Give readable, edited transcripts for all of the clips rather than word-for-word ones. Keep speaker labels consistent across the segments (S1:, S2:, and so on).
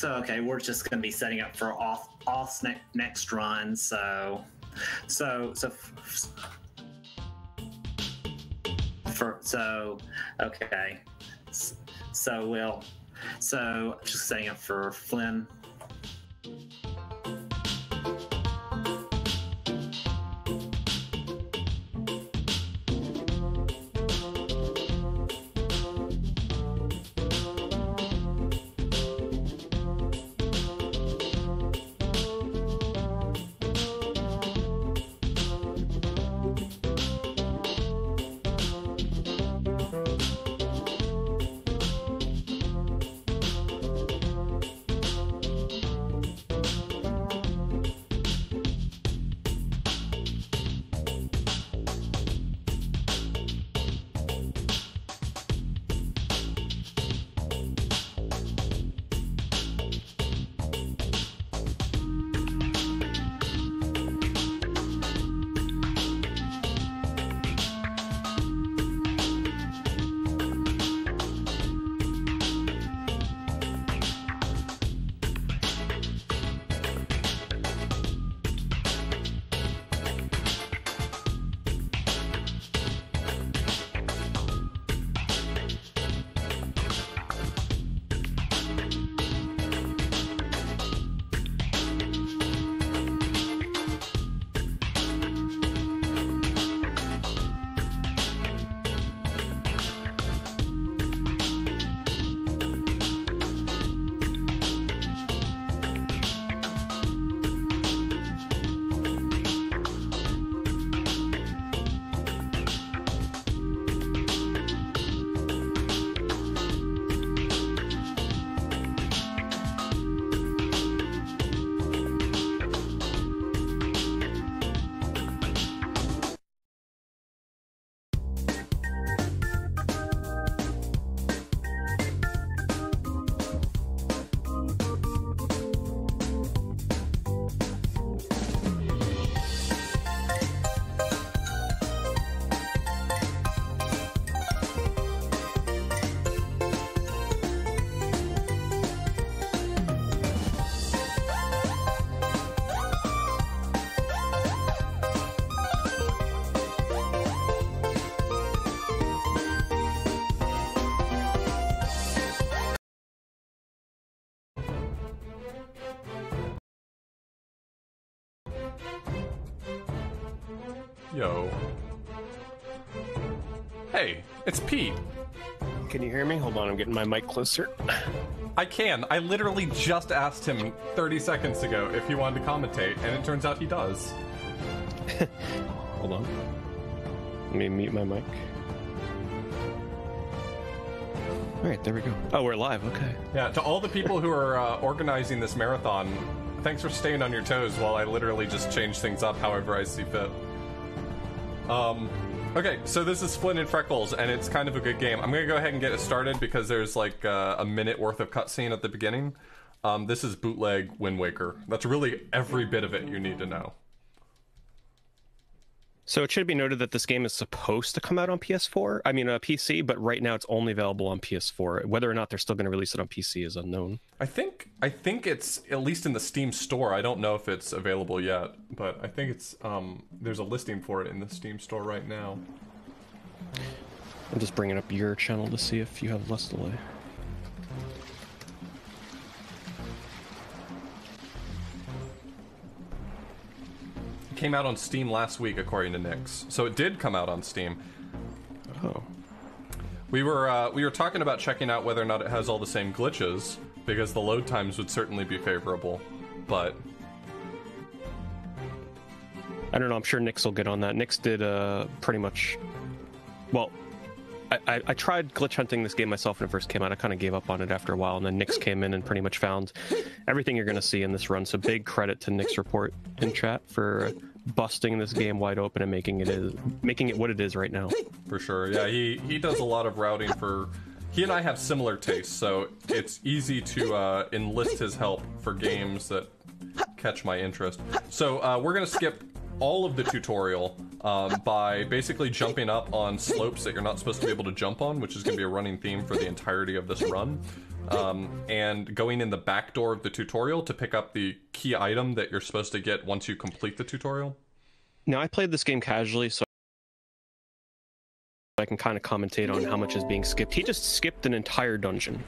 S1: okay, we're just going to be setting up for off next run. So okay. So just setting up for Flynn.
S2: Yo. Hey, it's Pete.
S3: Can you hear me? Hold on, I'm getting my mic closer.
S2: I can. I literally just asked him 30 seconds ago if he wanted to commentate, and it turns out he does.
S3: Hold on. Let me mute my mic. Alright, there we go. Oh, we're live, okay.
S2: Yeah, to all the people who are organizing this marathon, thanks for staying on your toes while I literally just change things up however I see fit. Okay, so this is Flynn and Freckles, and it's kind of a good game. I'm gonna go ahead and get it started because there's like a minute worth of cutscene at the beginning. This is bootleg Wind Waker. That's really every bit of it you need to know.
S3: So it should be noted that this game is supposed to come out on PS4, I mean PC, but right now it's only available on PS4. Whether or not they're still going to release it on PC is unknown.
S2: I think it's at least in the Steam store. I don't know if it's available yet, but I think it's there's a listing for it in the Steam store right now.
S3: I'm just bringing up your channel to see if you have less delay.
S2: Came out on Steam last week, according to Nix. So it did come out on Steam.
S3: Oh.
S2: We were talking about checking out whether or not it has all the same glitches, because the load times would certainly be favorable, but
S3: I don't know, I'm sure Nix will get on that. Nix did pretty much, well, I tried glitch hunting this game myself when it first came out. I kind of gave up on it after a while, and then Nix came in and pretty much found everything you're going to see in this run. So big credit to Nix Report in chat for busting this game wide open and making it what it is right now.
S2: For sure, yeah. He does a lot of routing for. He and I have similar tastes, so it's easy to enlist his help for games that catch my interest. So we're gonna skip all of the tutorial by basically jumping up on slopes that you're not supposed to be able to jump on, which is going to be a running theme for the entirety of this run. and going in the back door of the tutorial to pick up the key item that you're supposed to get once you complete the tutorial.
S3: Now, I played this game casually, so I can kind of commentate on how much is being skipped. He just skipped an entire dungeon.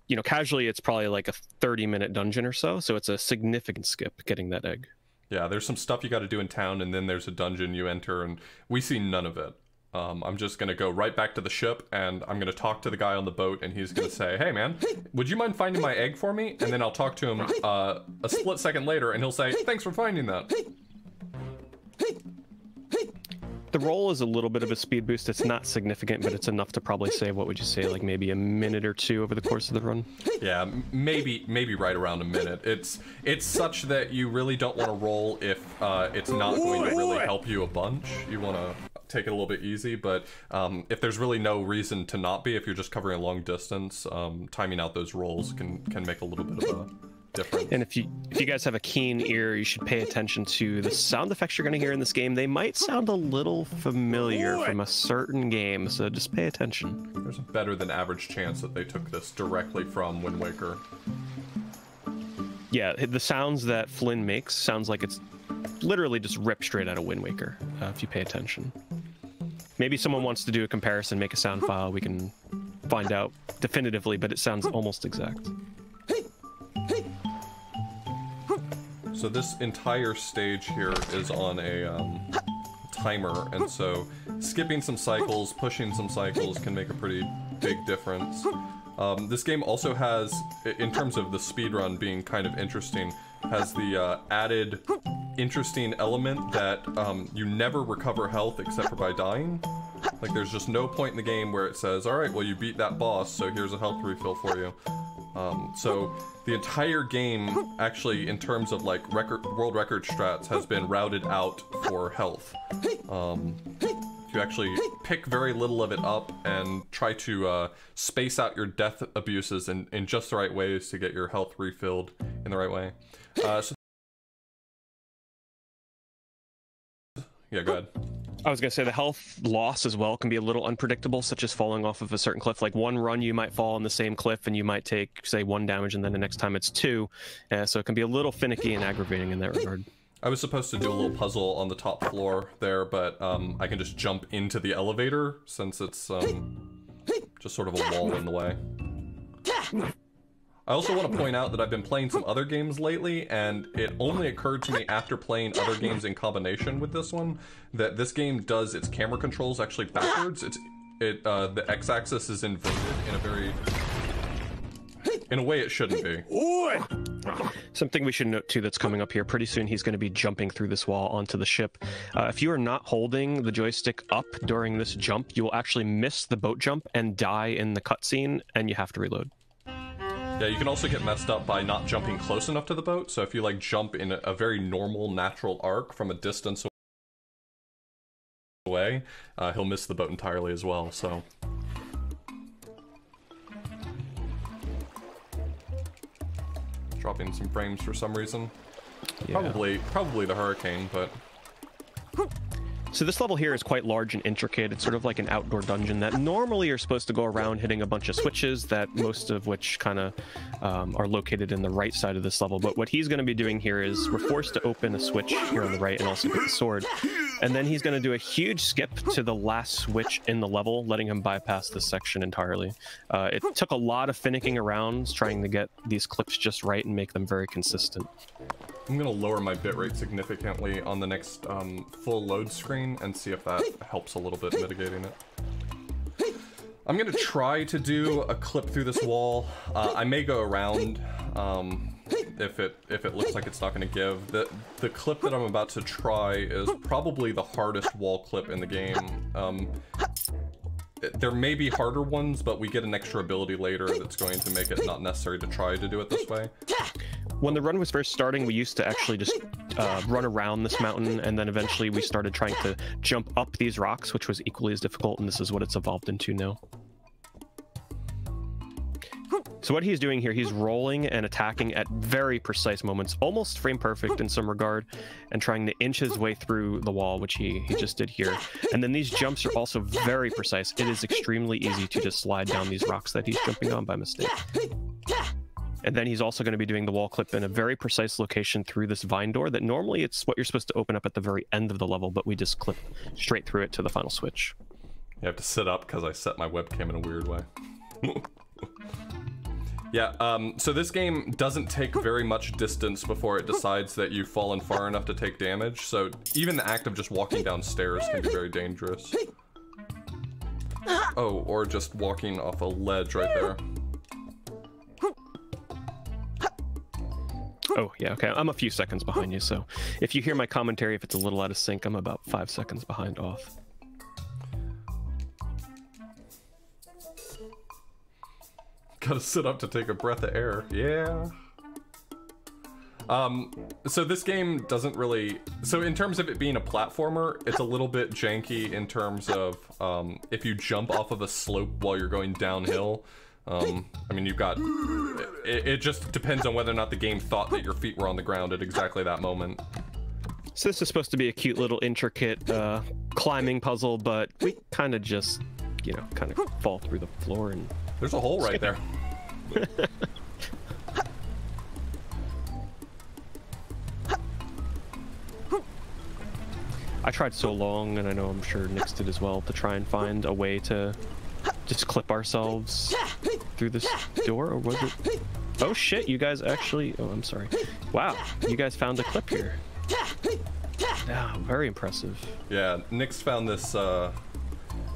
S3: You know, casually, it's probably like a 30-minute dungeon or so, so it's a significant skip getting that egg.
S2: Yeah, there's some stuff you got to do in town, and then there's a dungeon you enter, and we see none of it. I'm just going to go right back to the ship, and I'm going to talk to the guy on the boat, and he's going to say, hey, man, would you mind finding my egg for me? And then I'll talk to him a split second later, and he'll say, thanks for finding that.
S3: The roll is a little bit of a speed boost. It's not significant, but it's enough to probably save, what would you say, like maybe a minute or two over the course of the run?
S2: Yeah, maybe right around a minute. It's such that you really don't want to roll if it's not going to really help you a bunch. You want to take it a little bit easy, but if there's really no reason to not be, if you're just covering a long distance, timing out those rolls can make a little bit of a difference.
S3: And if you guys have a keen ear, you should pay attention to the sound effects you're going to hear in this game. They might sound a little familiar from a certain game, so just pay attention.
S2: There's a better than average chance that they took this directly from Wind Waker.
S3: Yeah, the sounds that Flynn makes sounds like it's literally just ripped straight out of Wind Waker, if you pay attention. Maybe someone wants to do a comparison, make a sound file, we can find out definitively, but it sounds almost exact.
S2: So this entire stage here is on a timer, and so skipping some cycles, pushing some cycles can make a pretty big difference. This game also has, in terms of the speedrun being kind of interesting, has the added interesting element that you never recover health except for by dying. Like, there's just no point in the game where it says, alright, well, you beat that boss, so here's a health refill for you. So the entire game, actually, in terms of like world record strats, has been routed out for health. You actually pick very little of it up and try to space out your death abuses in just the right ways to get your health refilled in the right way. Yeah, go ahead.
S3: I was going to say the health loss as well can be a little unpredictable, such as falling off of a certain cliff. Like one run, you might fall on the same cliff and you might take, say, 1 damage, and then the next time it's 2. So it can be a little finicky and aggravating in that regard.
S2: I was supposed to do a little puzzle on the top floor there, but I can just jump into the elevator since it's just sort of a wall in the way. I also want to point out that I've been playing some other games lately, and it only occurred to me after playing other games in combination with this one that this game does its camera controls actually backwards. The x-axis is inverted in a way it shouldn't be.
S3: Something we should note too that's coming up here, pretty soon he's going to be jumping through this wall onto the ship. If you are not holding the joystick up during this jump, you will actually miss the boat jump and die in the cutscene, and you have to reload.
S2: Yeah, you can also get messed up by not jumping close enough to the boat, so if you like jump in a very normal, natural arc from a distance away, he'll miss the boat entirely as well, so... Dropping some frames for some reason. Yeah. Probably the hurricane, but...
S3: So this level here is quite large and intricate. It's sort of like an outdoor dungeon that normally you're supposed to go around hitting a bunch of switches, that most of which kind of are located in the right side of this level. But what he's going to be doing here is we're forced to open a switch here on the right and also get the sword. And then he's going to do a huge skip to the last switch in the level, letting him bypass this section entirely. It took a lot of finicking around trying to get these clips just right and make them very consistent.
S2: I'm going to lower my bitrate significantly on the next full load screen and see if that helps a little bit mitigating it. I'm going to try to do a clip through this wall. I may go around if it looks like it's not going to give. The clip that I'm about to try is probably the hardest wall clip in the game. There may be harder ones, but we get an extra ability later that's going to make it not necessary to try to do it this way.
S3: When the run was first starting, we used to actually just run around this mountain, and then eventually we started trying to jump up these rocks, which was equally as difficult, and this is what it's evolved into now. So what he's doing here, he's rolling and attacking at very precise moments, almost frame perfect in some regard, and trying to inch his way through the wall, which he just did here. And then these jumps are also very precise. It is extremely easy to just slide down these rocks that he's jumping on by mistake. And then he's also going to be doing the wall clip in a very precise location through this vine door that normally it's what you're supposed to open up at the very end of the level, but we just clip straight through it to the final switch.
S2: You have to sit up because I set my webcam in a weird way. Yeah, so this game doesn't take very much distance before it decides that you've fallen far enough to take damage, so even the act of just walking downstairs can be very dangerous. Oh, or just walking off a ledge right there.
S3: Oh, yeah, okay. I'm a few seconds behind you, so if you hear my commentary, if it's a little out of sync, I'm about 5 seconds behind off.
S2: Gotta sit up to take a breath of air. Yeah. So this game doesn't really... So in terms of it being a platformer, it's a little bit janky in terms of if you jump off of a slope while you're going downhill. I mean, you've got... It just depends on whether or not the game thought that your feet were on the ground at exactly that moment.
S3: So this is supposed to be a cute little intricate climbing puzzle, but we kind of just, you know, kind of fall through the floor and...
S2: There's a hole right there.
S3: I tried so long, and I know I'm sure Nix did as well, to try and find a way to just clip ourselves through this door, or was it? Oh shit, you guys actually... Oh, I'm sorry. Wow, you guys found a clip here. Yeah, very impressive.
S2: Yeah, Nix found this,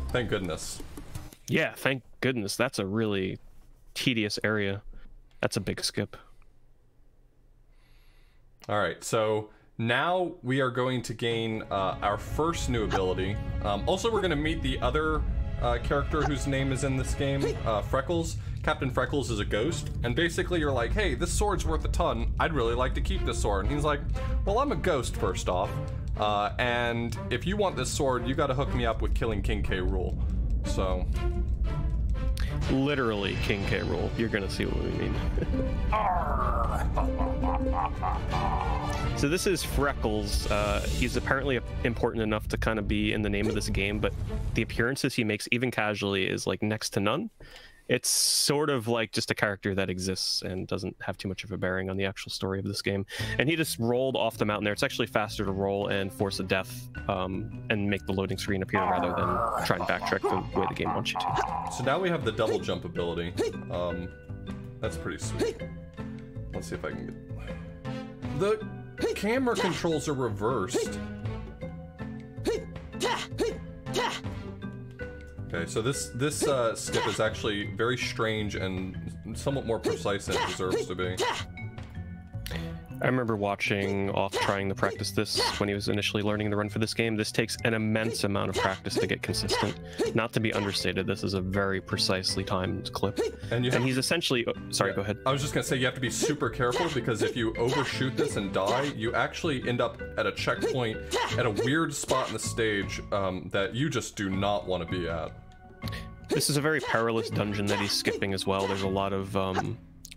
S2: thank goodness.
S3: Yeah, thank goodness. That's a really tedious area. That's a big skip.
S2: All right, so now we are going to gain our first new ability. Also, we're going to meet the other character whose name is in this game, Freckles. Captain Freckles is a ghost, and basically you're like, hey, this sword's worth a ton. I'd really like to keep this sword. And he's like, well, I'm a ghost, first off. And if you want this sword, you got to hook me up with killing King K. Rool. So...
S3: Literally King K. Rool. You're gonna see what we mean. So this is Freckles. He's apparently important enough to kind of be in the name of this game, but the appearances he makes, even casually, is like next to none. It's sort of like just a character that exists and doesn't have too much of a bearing on the actual story of this game. And he just rolled off the mountain there. It's actually faster to roll and force a death and make the loading screen appear rather than try and backtrack the way the game wants you to.
S2: So now we have the double jump ability. That's pretty sweet. Let's see if I can get... The camera controls are reversed. Okay, so this skip is actually very strange and somewhat more precise than it deserves to be.
S3: I remember watching Off trying to practice this when he was initially learning the run for this game. This takes an immense amount of practice to get consistent. Not to be understated, this is a very precisely timed clip. And he's essentially... Oh, sorry, go ahead.
S2: I was just going to say, you have to be super careful because if you overshoot this and die, you actually end up at a checkpoint at a weird spot in the stage that you just do not want to be at.
S3: This is a very perilous dungeon that he's skipping as well. There's a lot of...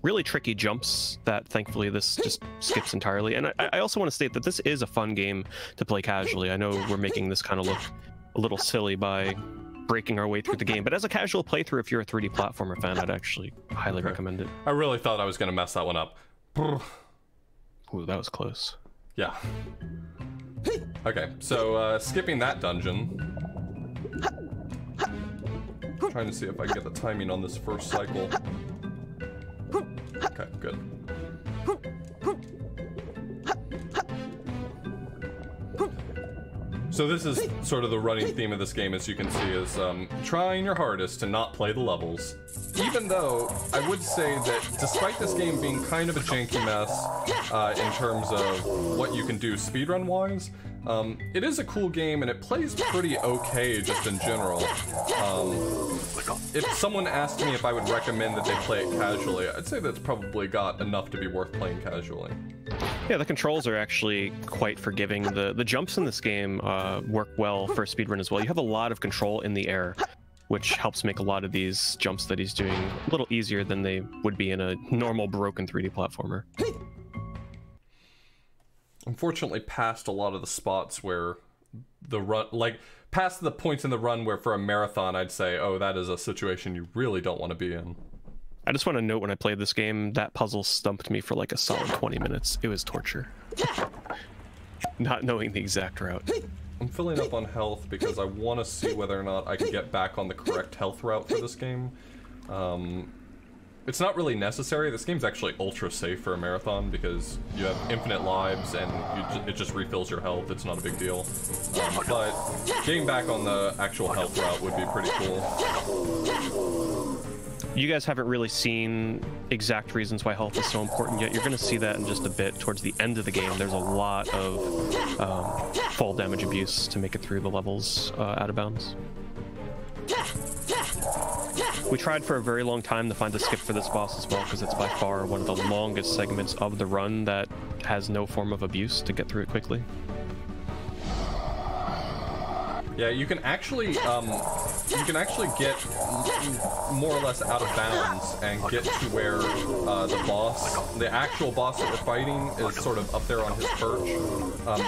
S3: really tricky jumps that thankfully this just skips entirely. And I also want to state that this is a fun game to play casually. I know we're making this kind of look a little silly by breaking our way through the game, but as a casual playthrough, if you're a 3D platformer fan, I'd actually highly recommend it.
S2: I really thought I was going to mess that one up.
S3: Ooh, that was close.
S2: Yeah. Okay, so skipping that dungeon. Trying to see if I can get the timing on this first cycle. Okay, good. So this is sort of the running theme of this game, as you can see, is trying your hardest to not play the levels. Even though, I would say that despite this game being kind of a janky mess in terms of what you can do speedrun-wise, it is a cool game and it plays pretty okay just in general. If someone asked me if I would recommend that they play it casually, I'd say that's probably got enough to be worth playing casually.
S3: Yeah, the controls are actually quite forgiving. The jumps in this game work well for a speedrun as well. You have a lot of control in the air, which helps make a lot of these jumps that he's doing a little easier than they would be in a normal broken 3D platformer.
S2: Unfortunately, past a lot of the spots where the run, like past the points in the run where for a marathon I'd say, oh, that is a situation you really don't want to be in.
S3: I just want to note when I played this game, that puzzle stumped me for like a solid 20 minutes. It was torture. Not knowing the exact route.
S2: I'm filling up on health because I want to see whether or not I can get back on the correct health route for this game. It's not really necessary. This game's actually ultra safe for a marathon because you have infinite lives and it just refills your health. It's not a big deal. But getting back on the actual health route would be pretty cool.
S3: You guys haven't really seen exact reasons why health is so important yet. You're going to see that in just a bit. Towards the end of the game, there's a lot of fall damage abuse to make it through the levels out of bounds. We tried for a very long time to find a skip for this boss as well, because it's by far one of the longest segments of the run that has no form of abuse to get through it quickly.
S2: Yeah, you can actually get more or less out of bounds and get to where the actual boss that we're fighting is sort of up there on his perch.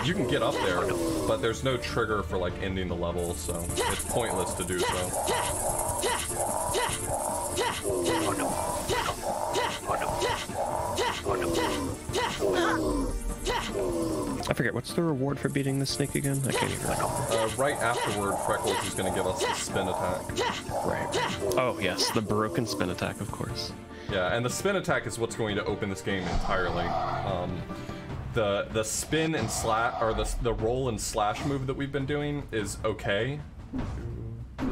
S2: You can get up there, but there's no trigger for like ending the level, so it's pointless to do so.
S3: I forget, what's the reward for beating the snake again? I can't even remember.
S2: Right afterward, Freckles is going to give us the spin attack.
S3: Right. Oh, yes, the broken spin attack, of course.
S2: Yeah, and the spin attack is what's going to open this game entirely. The spin and slash, or the roll and slash move that we've been doing is okay. 2, 3,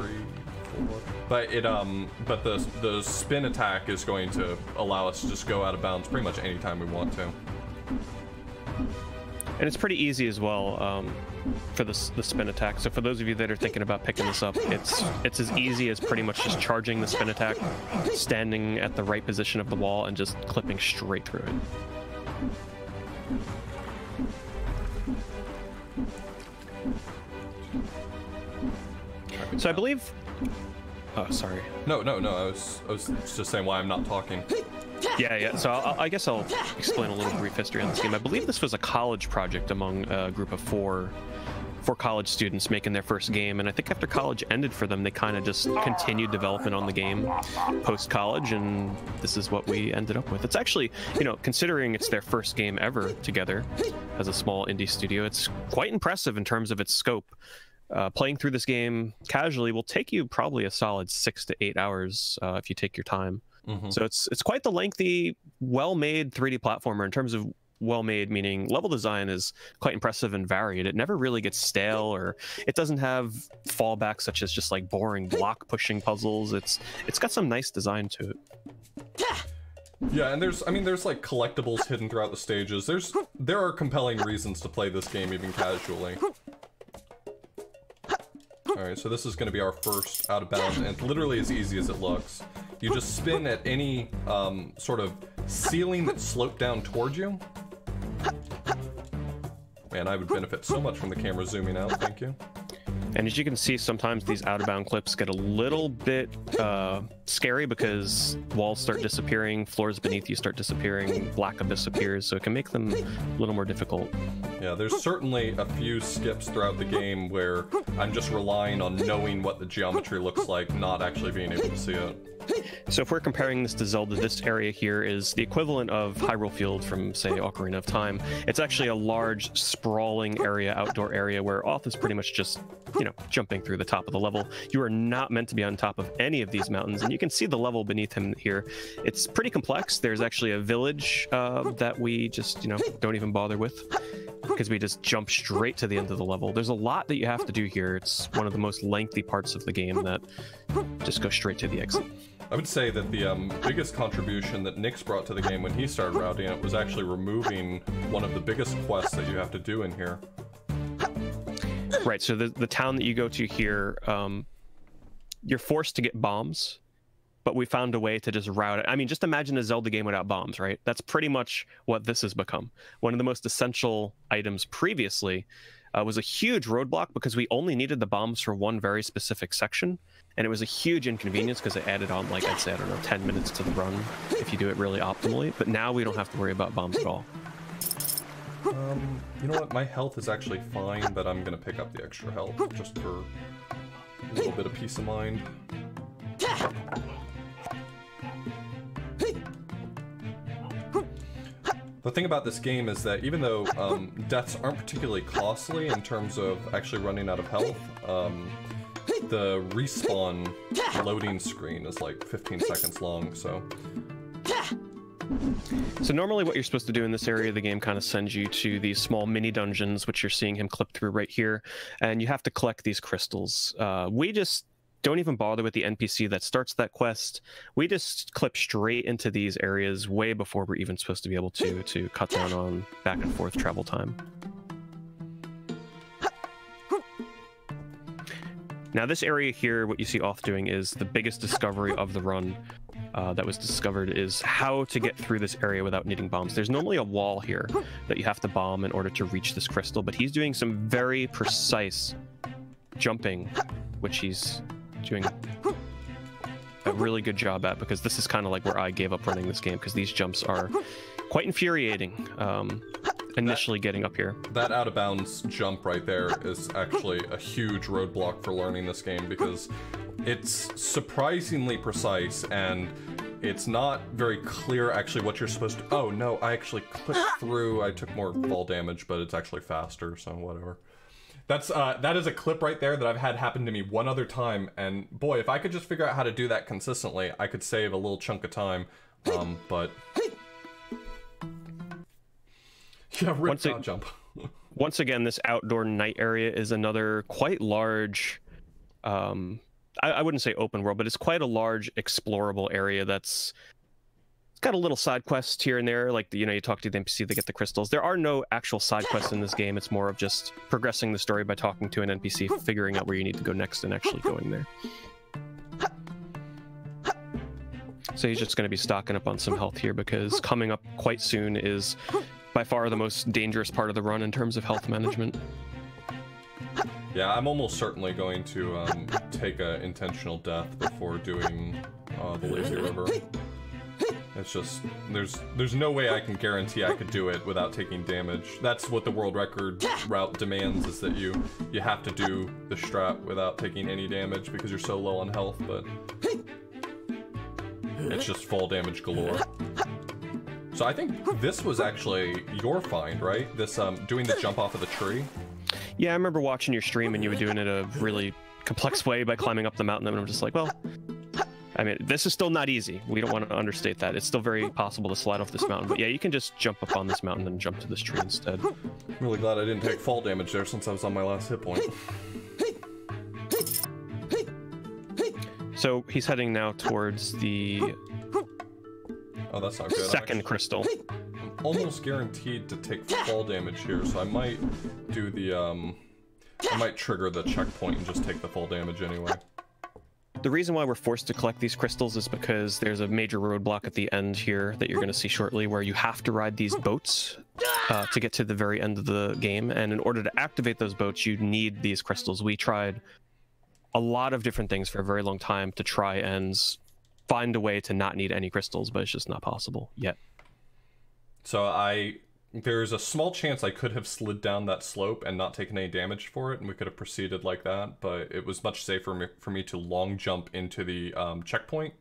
S2: 4. But the spin attack is going to allow us to just go out of bounds pretty much anytime we want to.
S3: And it's pretty easy as well for the spin attack. So for those of you that are thinking about picking this up, it's as easy as pretty much just charging the spin attack, standing at the right position of the wall, and just clipping straight through it. So I believe... Oh, sorry.
S2: No. I was just saying why I'm not talking.
S3: Yeah. So I guess I'll explain a little brief history on this game. I believe this was a college project among a group of four college students making their first game, and I think after college ended for them, they kind of just continued development on the game post-college, and this is what we ended up with. It's actually, considering it's their first game ever together as a small indie studio, it's quite impressive in terms of its scope. Playing through this game casually will take you probably a solid 6 to 8 hours if you take your time. Mm-hmm. So it's quite the lengthy, well-made 3D platformer. In terms of well-made, meaning level design is quite impressive and varied. It never really gets stale, or it doesn't have fallbacks such as just like boring block pushing puzzles. It's got some nice design to it.
S2: Yeah, and there's like collectibles hidden throughout the stages. There are compelling reasons to play this game even casually. Alright, so this is going to be our first out of bounds, and it's literally as easy as it looks. You just spin at any sort of ceiling that's sloped down towards you. Man, I would benefit so much from the camera zooming out, thank you.
S3: And as you can see, sometimes these out-of-bound clips get a little bit scary because walls start disappearing, floors beneath you start disappearing, black abyss appears, so it can make them a little more difficult.
S2: Yeah, there's certainly a few skips throughout the game where I'm just relying on knowing what the geometry looks like, not actually being able to see it.
S3: So if we're comparing this to Zelda, this area here is the equivalent of Hyrule Field from, say, Ocarina of Time. It's actually a large, sprawling area, outdoor area, where Auth is pretty much just, jumping through the top of the level. You are not meant to be on top of any of these mountains, and you can see the level beneath him here. It's pretty complex. There's actually a village that we just, don't even bother with, because we just jump straight to the end of the level. There's a lot that you have to do here. It's one of the most lengthy parts of the game that just goes straight to the exit.
S2: I would say that the biggest contribution that Nick's brought to the game when he started routing it was actually removing one of the biggest quests that you have to do in here.
S3: Right, so the town that you go to here, you're forced to get bombs, but we found a way to just route it. I mean, just imagine a Zelda game without bombs, right? That's pretty much what this has become. One of the most essential items previously was a huge roadblock because we only needed the bombs for one very specific section, and it was a huge inconvenience because it added on, like, I'd say, 10 minutes to the run if you do it really optimally, but now we don't have to worry about bombs at all.
S2: You know what? My health is actually fine, but I'm gonna pick up the extra health just for a little bit of peace of mind. The thing about this game is that even though deaths aren't particularly costly in terms of actually running out of health, the respawn loading screen is like 15 seconds long, so...
S3: So normally what you're supposed to do in this area, the game kind of sends you to these small mini dungeons, which you're seeing him clip through right here, and you have to collect these crystals. We just don't even bother with the NPC that starts that quest. We just clip straight into these areas way before we're even supposed to be able to cut down on back and forth travel time. Now this area here, what you see Auth doing is the biggest discovery of the run that was discovered is how to get through this area without needing bombs. There's normally a wall here that you have to bomb in order to reach this crystal, but he's doing some very precise jumping, which he's doing a really good job at, because this is kind of like where I gave up running this game, because these jumps are quite infuriating initially getting up here.
S2: That out of bounds jump right there is actually a huge roadblock for learning this game, because it's surprisingly precise and it's not very clear actually what you're supposed to... Oh no, I actually clicked through, I took more fall damage, but it's actually faster, so whatever. That is a clip right there that I've had happen to me one other time, and boy, if I could just figure out how to do that consistently, I could save a little chunk of time, but... Yeah, jump.
S3: Once again, this outdoor night area is another quite large... I wouldn't say open world, but it's quite a large explorable area that's got a little side quest here and there, like, you know, you talk to the NPC to get the crystals. There are no actual side quests in this game. It's more of just progressing the story by talking to an NPC, figuring out where you need to go next, and actually going there. So he's just going to be stocking up on some health here, because coming up quite soon is by far the most dangerous part of the run in terms of health management.
S2: Yeah, I'm almost certainly going to take an intentional death before doing the lazy river. It's just, there's no way I can guarantee I could do it without taking damage. That's what the world record route demands, is that you have to do the strat without taking any damage because you're so low on health, but it's just fall damage galore. So I think this was actually your find, right? This doing the jump off of the tree?
S3: Yeah, I remember watching your stream and you were doing it a really complex way by climbing up the mountain, and I'm just like, well, I mean, this is still not easy. We don't want to understate that. It's still very possible to slide off this mountain, but yeah, you can just jump up on this mountain and jump to this tree instead.
S2: I'm really glad I didn't take fall damage there since I was on my last hit point.
S3: So he's heading now towards the
S2: that's not good.
S3: second crystal.
S2: I'm almost guaranteed to take fall damage here, so I might do the, I might trigger the checkpoint and just take the fall damage anyway.
S3: The reason why we're forced to collect these crystals is because there's a major roadblock at the end here that you're going to see shortly, where you have to ride these boats to get to the very end of the game, and in order to activate those boats, you need these crystals. We tried a lot of different things for a very long time to try and find a way to not need any crystals, but it's just not possible yet.
S2: So there's a small chance I could have slid down that slope and not taken any damage for it, and we could have proceeded like that, but it was much safer for me to long jump into the checkpoint,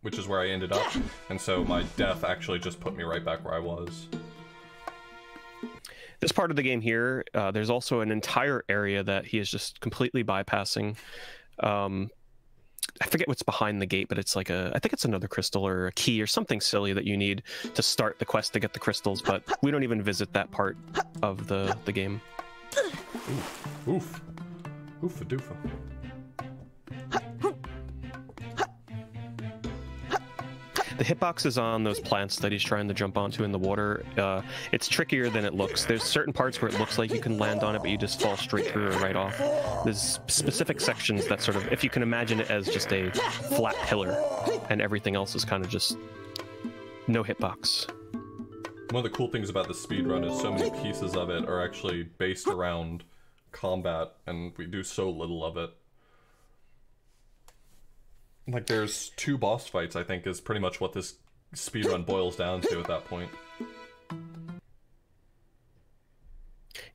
S2: which is where I ended up, and so my death actually just put me right back where I was.
S3: This part of the game here, there's also an entire area that he is just completely bypassing. I forget what's behind the gate, but it's like I think it's another crystal or a key or something silly that you need to start the quest to get the crystals, but we don't even visit that part of the game.
S2: Oof. Oofa-doofa.
S3: The hitbox is on those plants that he's trying to jump onto in the water. It's trickier than it looks. There's certain parts where it looks like you can land on it, but you just fall straight through or right off. There's specific sections that sort of, if you can imagine it as just a flat pillar, and everything else is kind of just no hitbox.
S2: One of the cool things about the speedrun is so many pieces of it are actually based around combat, and we do so little of it. Like, there's 2 boss fights, I think, is pretty much what this speedrun boils down to at that point.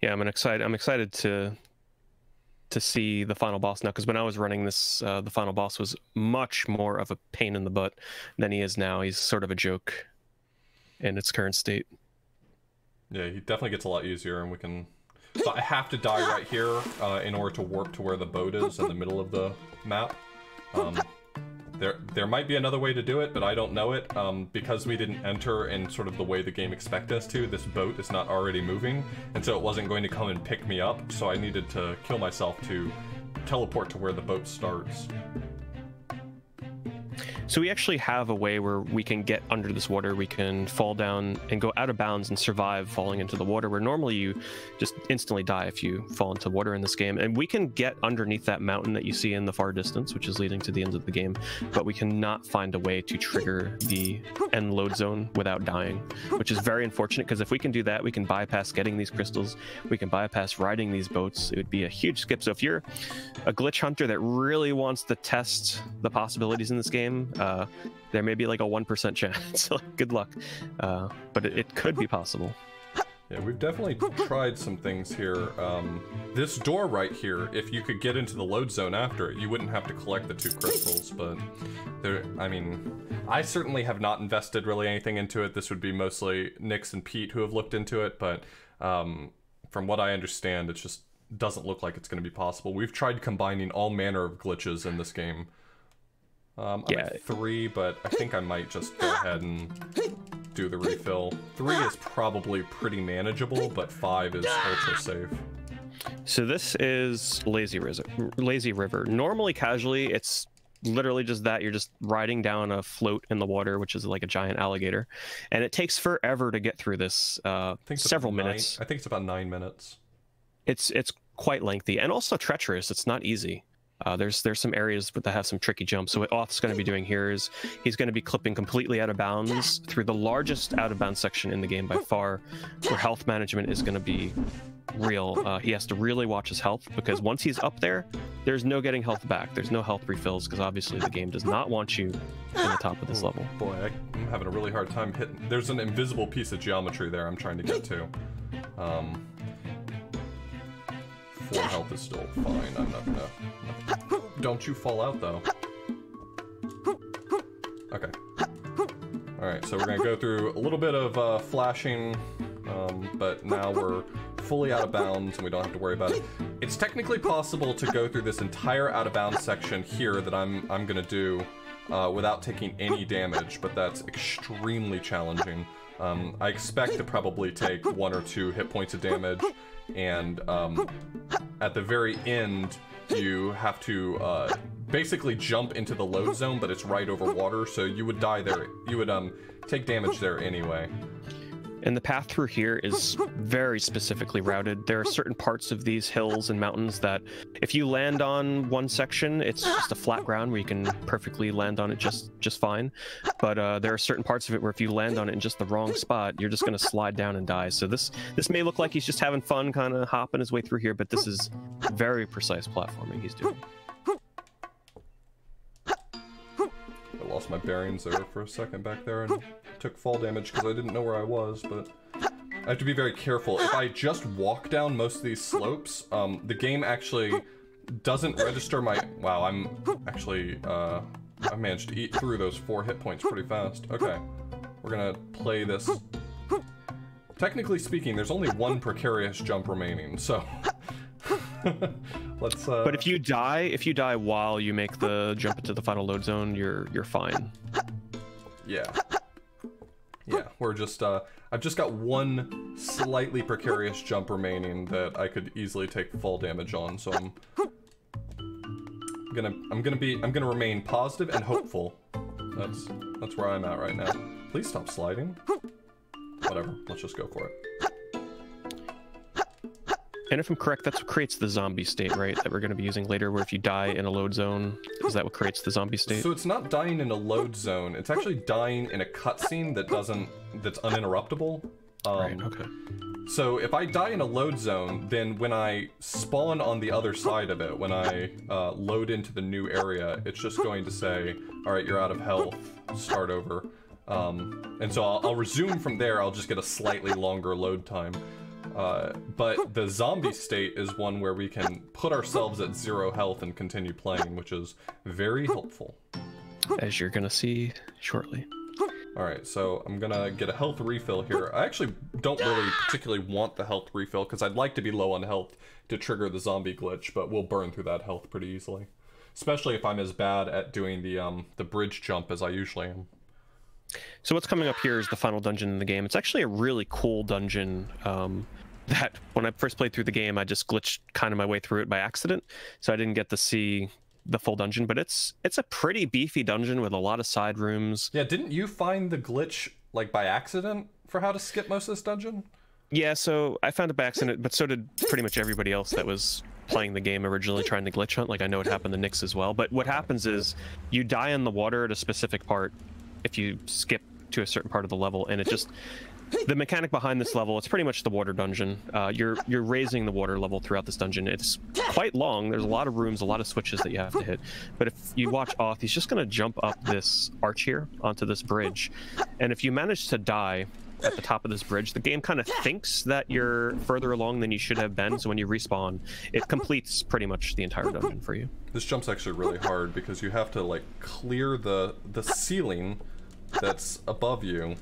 S3: Yeah, I'm excited to see the final boss now, because when I was running this, the final boss was much more of a pain in the butt than he is now. He's sort of a joke in its current state.
S2: Yeah, he definitely gets a lot easier, and we can... So I have to die right here in order to warp to where the boat is in the middle of the map. There might be another way to do it, but I don't know it. Because we didn't enter in sort of the way the game expected us to, this boat is not already moving, and so it wasn't going to come and pick me up, so I needed to kill myself to teleport to where the boat starts.
S3: So we actually have a way where we can get under this water, we can fall down and go out of bounds and survive falling into the water, where normally you just instantly die if you fall into water in this game. And we can get underneath that mountain that you see in the far distance, which is leading to the end of the game, but we cannot find a way to trigger the end load zone without dying, which is very unfortunate, because if we can do that, we can bypass getting these crystals, we can bypass riding these boats. It would be a huge skip. So if you're a glitch hunter that really wants to test the possibilities in this game, there may be like a 1% chance. Good luck, but it could be possible.
S2: Yeah, we've definitely tried some things here. This door right here, if you could get into the load zone after it, you wouldn't have to collect the 2 crystals, but I mean, I certainly have not invested really anything into it. This would be mostly Nix and Pete who have looked into it, but from what I understand, it just doesn't look like it's going to be possible. We've tried combining all manner of glitches in this game. I'm at 3, but I think I might just go ahead and do the refill. 3 is probably pretty manageable, but 5 is ultra safe.
S3: So this is Lazy River. Normally, casually, it's literally just that. You're just riding down a float in the water, which is like a giant alligator. And it takes forever to get through this, several minutes.
S2: I think it's about 9 minutes.
S3: It's quite lengthy and also treacherous. It's not easy. There's some areas that have some tricky jumps. So what Auth's going to be doing here is he's going to be clipping completely out of bounds through the largest out of bounds section in the game by far, where health management is going to be real. He has to really watch his health, because once he's up there, there's no getting health back. There's no health refills, because obviously the game does not want you in the top of this level.
S2: Boy, I'm having a really hard time hitting. There's an invisible piece of geometry there I'm trying to get to. 4 health is still fine. I'm not gonna... Don't you fall out, though. Okay. Alright, so we're gonna go through a little bit of flashing, but now we're fully out of bounds and we don't have to worry about it. It's technically possible to go through this entire out of bounds section here that I'm gonna do without taking any damage, but that's extremely challenging. I expect to probably take 1 or 2 hit points of damage, and at the very end, you have to basically jump into the load zone, but it's right over water, so you would die there. You would take damage there anyway.
S3: And the path through here is very specifically routed. There are certain parts of these hills and mountains that if you land on one section, it's just a flat ground where you can perfectly land on it just fine. But there are certain parts of it where if you land on it in just the wrong spot, you're just going to slide down and die. So this may look like he's just having fun, kind of hopping his way through here, but this is very precise platforming he's doing.
S2: I lost my bearings there for a second back there and took fall damage because I didn't know where I was, but I have to be very careful. If I just walk down most of these slopes, the game actually doesn't register my... Wow, I'm actually... I managed to eat through those 4 hit points pretty fast. Okay, we're gonna play this... Technically speaking, there's only 1 precarious jump remaining, so... Let's
S3: But if you die while you make the jump into the final load zone, you're fine.
S2: Yeah, we're just I've just got 1 slightly precarious jump remaining that I could easily take fall damage on, so I'm gonna remain positive and hopeful. That's where I'm at right now. Please stop sliding. Whatever, let's just go for it.
S3: And if I'm correct, that's what creates the zombie state, right? That we're going to be using later, where if you die in a load zone, is that what creates the zombie state?
S2: So it's not dying in a load zone. It's actually dying in a cutscene that's uninterruptible.
S3: Right, okay.
S2: So if I die in a load zone, then when I spawn on the other side of it, when I load into the new area, it's just going to say, all right, you're out of health, start over. And so I'll resume from there. I'll just get a slightly longer load time. But the zombie state is one where we can put ourselves at 0 health and continue playing, which is very helpful.
S3: As you're gonna see shortly.
S2: Alright, so I'm gonna get a health refill here. I actually don't really particularly want the health refill, because I'd like to be low on health to trigger the zombie glitch, but we'll burn through that health pretty easily. Especially if I'm as bad at doing the bridge jump as I usually am.
S3: So what's coming up here is the final dungeon in the game. It's actually a really cool dungeon that when I first played through the game, I just glitched kind of my way through it by accident. So I didn't get to see the full dungeon, but it's a pretty beefy dungeon with a lot of side rooms.
S2: Yeah, didn't you find the glitch like by accident for how to skip most of this dungeon?
S3: Yeah, so I found it by accident, but so did pretty much everybody else that was playing the game originally trying to glitch hunt. Like, I know it happened to Nyx as well. But what happens is you die in the water at a specific part if you skip to a certain part of the level, and it just... The mechanic behind this level, it's pretty much the water dungeon. You're raising the water level throughout this dungeon. It's quite long. There's a lot of rooms, a lot of switches that you have to hit. But if you watch Auth, he's just going to jump up this arch here onto this bridge. And if you manage to die at the top of this bridge, the game kind of thinks that you're further along than you should have been. So when you respawn, it completes pretty much the entire dungeon for you.
S2: This jump's actually really hard because you have to like clear the ceiling that's above you.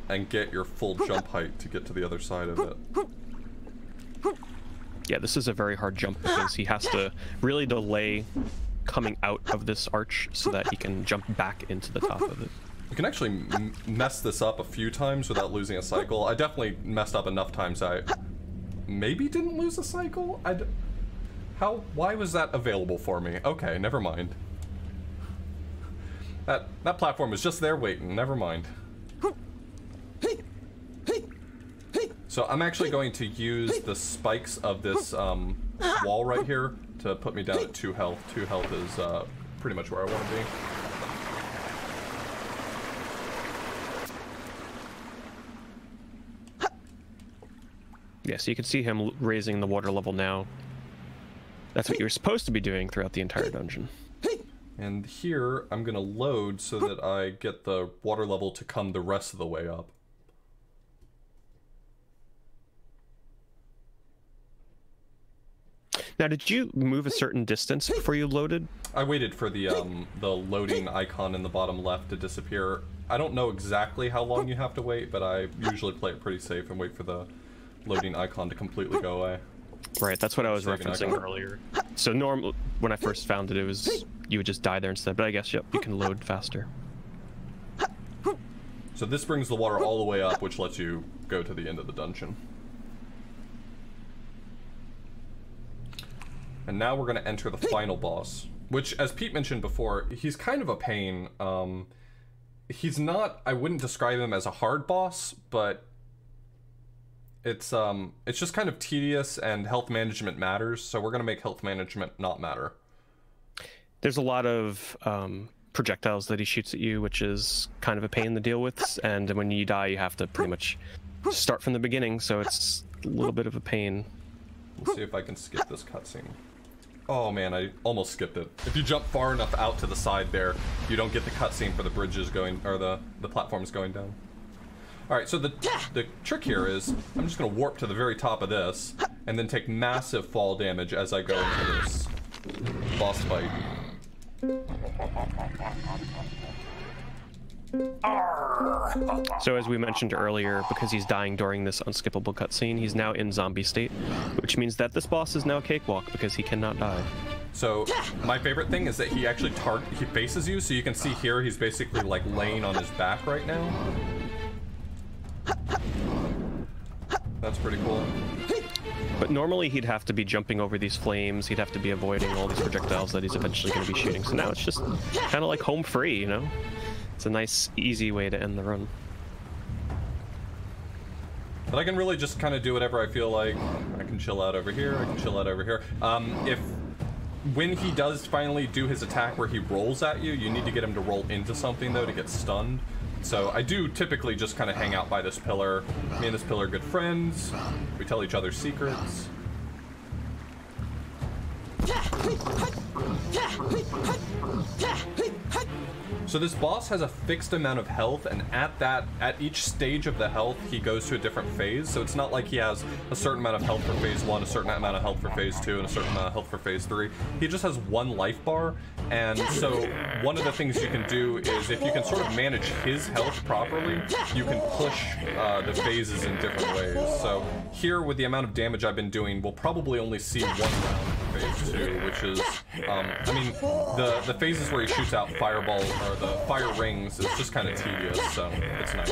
S2: And get your full jump height to get to the other side of it.
S3: Yeah, this is a very hard jump because he has to really delay coming out of this arch so that he can jump back into the top of it.
S2: You can actually mess this up a few times without losing a cycle. I definitely messed up enough times I maybe didn't lose a cycle? Why was that available for me? Okay, never mind. That platform was just there waiting, never mind. So I'm actually going to use the spikes of this wall right here to put me down at 2 health. 2 health is pretty much where I want to be.
S3: Yeah, so you can see him raising the water level now. That's what you're supposed to be doing throughout the entire dungeon.
S2: And here, I'm going to load so that I get the water level to come the rest of the way up.
S3: Now, did you move a certain distance before you loaded?
S2: I waited for the loading icon in the bottom left to disappear. I don't know exactly how long you have to wait, but I usually play it pretty safe and wait for the loading icon to completely go away.
S3: Right, that's what I was referencing earlier. So when I first found it, it was you would just die there instead, but I guess, yep, you can load faster.
S2: So this brings the water all the way up, which lets you go to the end of the dungeon. And now we're going to enter the final boss, which, as Pete mentioned before, he's kind of a pain. He's not, I wouldn't describe him as a hard boss, but it's just kind of tedious, and health management matters, so we're going to make health management not matter.
S3: There's a lot of projectiles that he shoots at you, which is kind of a pain to deal with, and when you die, you have to pretty much start from the beginning, so it's a little bit of a pain.
S2: Let's see if I can skip this cutscene. Oh man, I almost skipped it. If you jump far enough out to the side there, you don't get the cutscene for the bridges going, or the platforms going down. Alright, so the trick here is, I'm just going to warp to the very top of this, and then take massive fall damage as I go into this boss fight.
S3: So as we mentioned earlier, because he's dying during this unskippable cutscene, he's now in zombie state, which means that this boss is now a cakewalk because he cannot die.
S2: So my favorite thing is that he actually he faces you, so you can see here he's basically like laying on his back right now. That's pretty cool.
S3: But normally he'd have to be jumping over these flames, he'd have to be avoiding all these projectiles that he's eventually going to be shooting. So now it's just kind of like home free, you know? It's a nice, easy way to end the run.
S2: But I can really just kind of do whatever I feel like. I can chill out over here, I can chill out over here. When he does finally do his attack where he rolls at you, you need to get him to roll into something, though, to get stunned. So I do typically just kind of hang out by this pillar. Me and this pillar are good friends. We tell each other secrets. So this boss has a fixed amount of health, and at each stage of the health, he goes to a different phase. So it's not like he has a certain amount of health for phase 1, a certain amount of health for phase 2, and a certain amount of health for phase 3. He just has one life bar, and so one of the things you can do is, if you can sort of manage his health properly, you can push the phases in different ways. So here, with the amount of damage I've been doing, we'll probably only see one round for phase 2, which is, I mean, the phases where he shoots out fireball, or the fire rings, is just kind of tedious, so it's nice.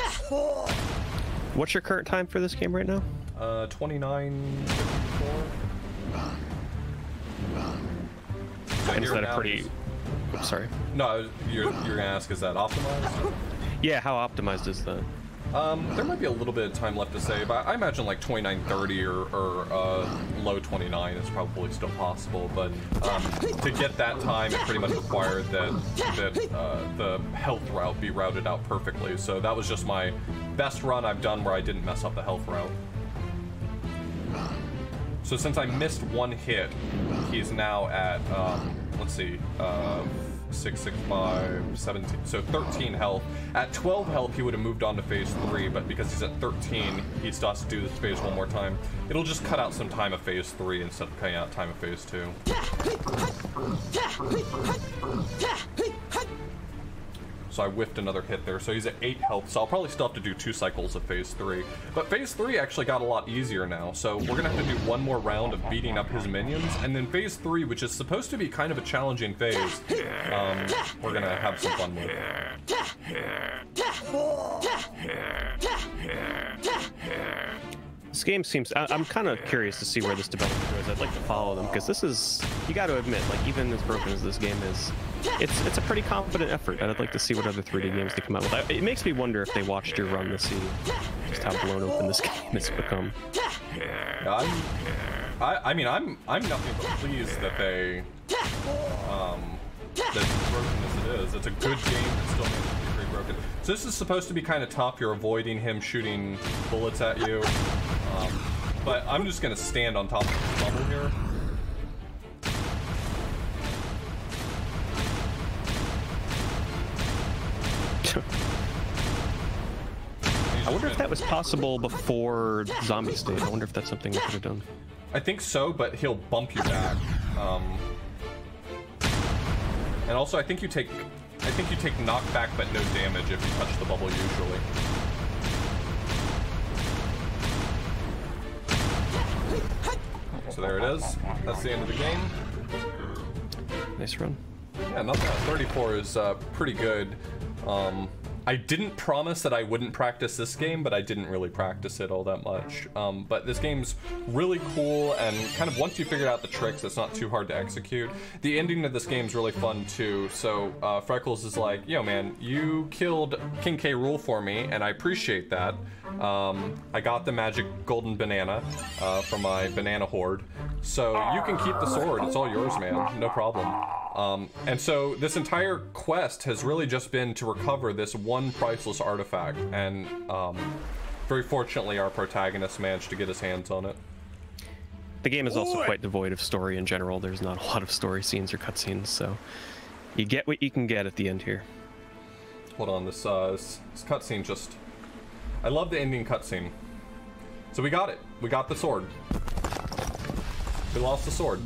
S3: What's your current time for this game right now?
S2: 29:54.
S3: And is that a pretty... Oops, sorry.
S2: No, you're gonna ask, is that optimized?
S3: Yeah, how optimized is that?
S2: There might be a little bit of time left to save. I imagine like 29:30 or low 29 is probably still possible, but to get that time, it pretty much required that the health route be routed out perfectly. So that was just my best run I've done where I didn't mess up the health route. So since I missed one hit, he's now at, let's see, 6, 6, 5, 17, so 13 health. At 12 health, he would have moved on to phase 3, but because he's at 13, he still has to do this phase one more time. It'll just cut out some time of phase 3 instead of cutting out time of phase 2. So I whiffed another hit there, so he's at 8 health, so I'll probably still have to do 2 cycles of phase 3. But phase 3 actually got a lot easier now, so we're gonna have to do one more round of beating up his minions, and then phase 3, which is supposed to be kind of a challenging phase, we're gonna have some fun with.
S3: This game seems... I'm kind of curious to see where this development goes. I'd like to follow them, because this is... You got to admit, like, even as broken as this game is, it's a pretty confident effort, and I'd like to see what other 3D games they come out with. It makes me wonder if they watched your run to see just how blown open this game has become.
S2: Yeah, I mean, I'm nothing but pleased that they, that's as broken as it is. It's a good game that still managed to be pretty broken. So this is supposed to be kind of tough. You're avoiding him shooting bullets at you. But I'm just gonna stand on top of this bubble here.
S3: I wonder if that was possible before Zombie State. I wonder if that's something we could have done.
S2: I think so, but he'll bump you back. And also, I think you take knockback, but no damage if you touch the bubble usually. So there it is. That's the end of the game.
S3: Nice run.
S2: Yeah, not bad. 34 is pretty good. I didn't promise that I wouldn't practice this game, but I didn't really practice it all that much. But this game's really cool, and kind of once you figure out the tricks, it's not too hard to execute. The ending of this game's really fun too. So Freckles is like, yo man, you killed King K. Rool for me, and I appreciate that. I got the magic golden banana from my banana hoard. So you can keep the sword, it's all yours, man, no problem. And so this entire quest has really just been to recover this one priceless artifact, and very fortunately our protagonist managed to get his hands on it.
S3: The game is also quite devoid of story in general. There's not a lot of story scenes or cutscenes, so you get what you can get at the end here.
S2: Hold on, this cutscene just... I love the ending cutscene. So we got it. We got the sword. We lost the sword.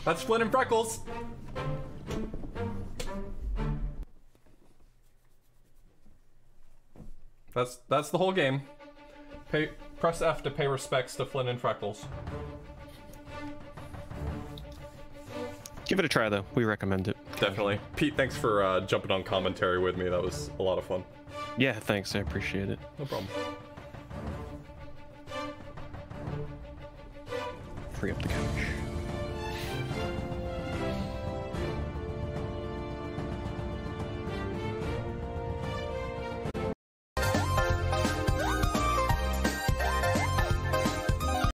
S2: That's Flynn and Freckles. That's the whole game. Press F to pay respects to Flynn and Freckles.
S3: Give it a try though. We recommend it.
S2: Definitely. Pete, thanks for jumping on commentary with me. That was a lot of fun.
S3: Yeah, thanks. I appreciate it.
S2: No problem.
S3: Free up the couch.